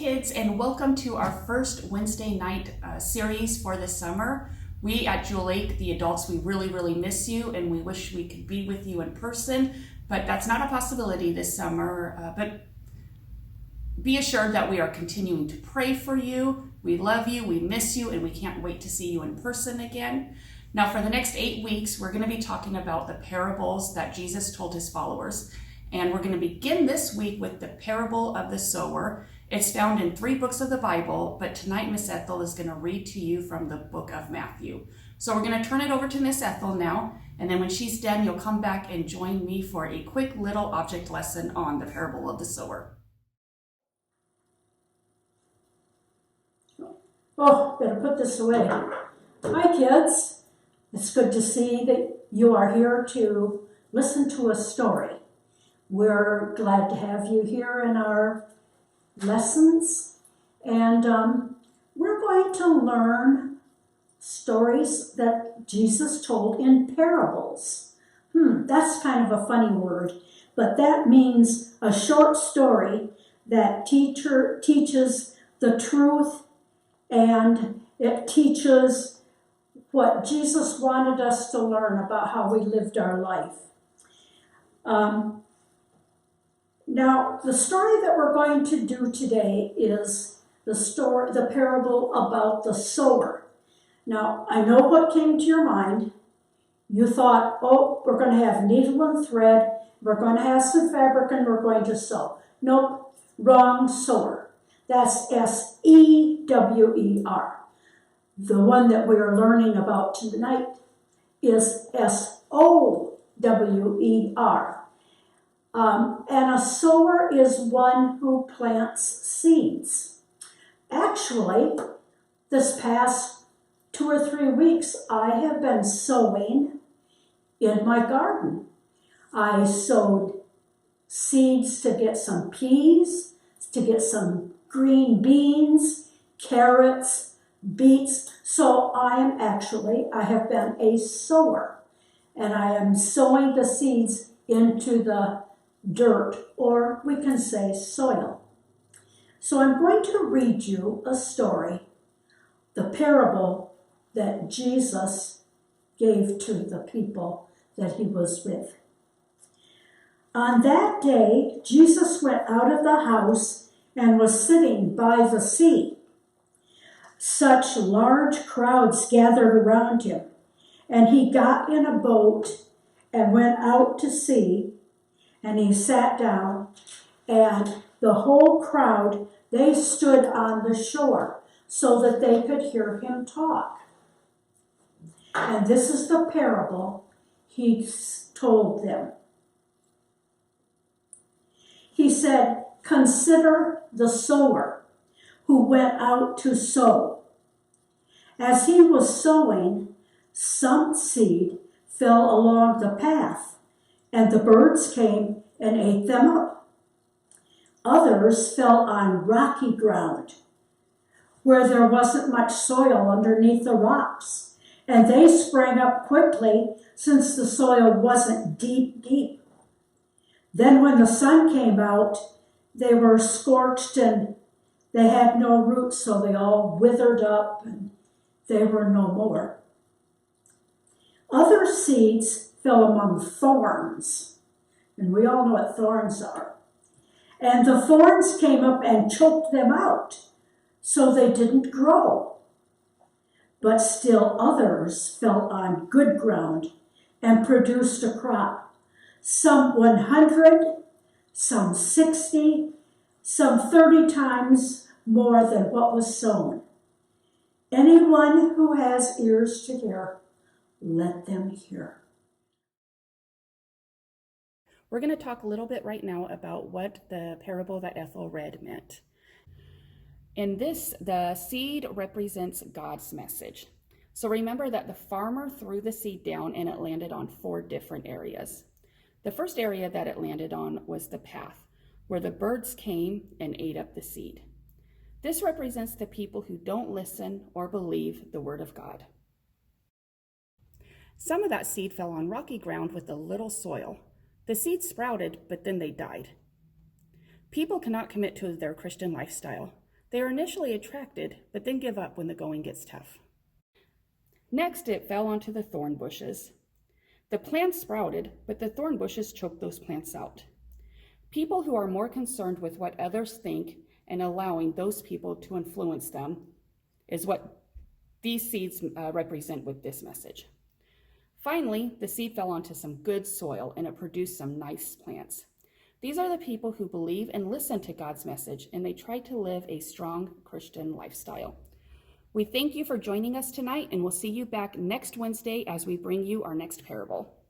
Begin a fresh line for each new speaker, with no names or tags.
kids, and welcome to our first Wednesday night series for the summer. We at Jewel Lake, the adults, we really miss you, and we wish we could be with you in person, but that's not a possibility this summer. But be assured that we are continuing to pray for you. We love you, we miss you, and we can't wait to see you in person again. Now, for the next 8 weeks, we're going to be talking about the parables that Jesus told his followers. And we're going to begin this week with the parable of the sower. It's found in 3 books of the Bible, but tonight Miss Ethel is going to read to you from the book of Matthew. So we're going to turn it over to Miss Ethel now, and then when she's done, you'll come back and join me for a quick little object lesson on the parable of the sower.
Oh, better put this away. Hi, kids. It's good to see that you are here to listen to a story. We're glad to have you here in our lessons, and we're going to learn stories that Jesus told in parables. That's kind of a funny word, but that means a short story that teaches the truth, and it teaches what Jesus wanted us to learn about how we lived our life. Now, the story that we're going to do today is the parable about the sower. Now, I know what came to your mind. You thought, oh, we're going to have needle and thread, we're going to have some fabric, and we're going to sew. Nope, wrong, sower. That's S-E-W-E-R. The one that we're learning about tonight is S-O-W-E-R. And a sower is one who plants seeds. Actually, this past 2 or 3 weeks, I have been sowing in my garden. I sowed seeds to get some peas, to get some green beans, carrots, beets. So I have been a sower, and I am sowing the seeds into the dirt, or we can say soil. So I'm going to read you a story, the parable that Jesus gave to the people that he was with. On that day, Jesus went out of the house and was sitting by the sea. Such large crowds gathered around him, and he got in a boat and went out to sea, and he sat down, and the whole crowd, they stood on the shore so that they could hear him talk. And this is the parable he told them. He said, "Consider the sower who went out to sow. As he was sowing, some seed fell along the path, and the birds came and ate them up. Others fell on rocky ground, where there wasn't much soil underneath the rocks, and they sprang up quickly since the soil wasn't deep. Then when the sun came out, they were scorched and they had no roots, so they all withered up and they were no more. Other seeds fell among thorns, and we all know what thorns are. And the thorns came up and choked them out, so they didn't grow. But still others fell on good ground and produced a crop, some 100, some 60, some 30 times more than what was sown. Anyone who has ears to hear, let them hear."
We're going to talk a little bit right now about what the parable that Ethel read meant. In this, the seed represents God's message. So remember that the farmer threw the seed down and it landed on 4 different areas. The first area that it landed on was the path, where the birds came and ate up the seed. This represents the people who don't listen or believe the word of God. Some of that seed fell on rocky ground with a little soil. The seeds sprouted, but then they died. People cannot commit to their Christian lifestyle. They are initially attracted, but then give up when the going gets tough. Next, it fell onto the thorn bushes. The plants sprouted, but the thorn bushes choked those plants out. People who are more concerned with what others think and allowing those people to influence them is what these seeds represent with this message. Finally, the seed fell onto some good soil and it produced some nice plants. These are the people who believe and listen to God's message, and they try to live a strong Christian lifestyle. We thank you for joining us tonight, and we'll see you back next Wednesday as we bring you our next parable.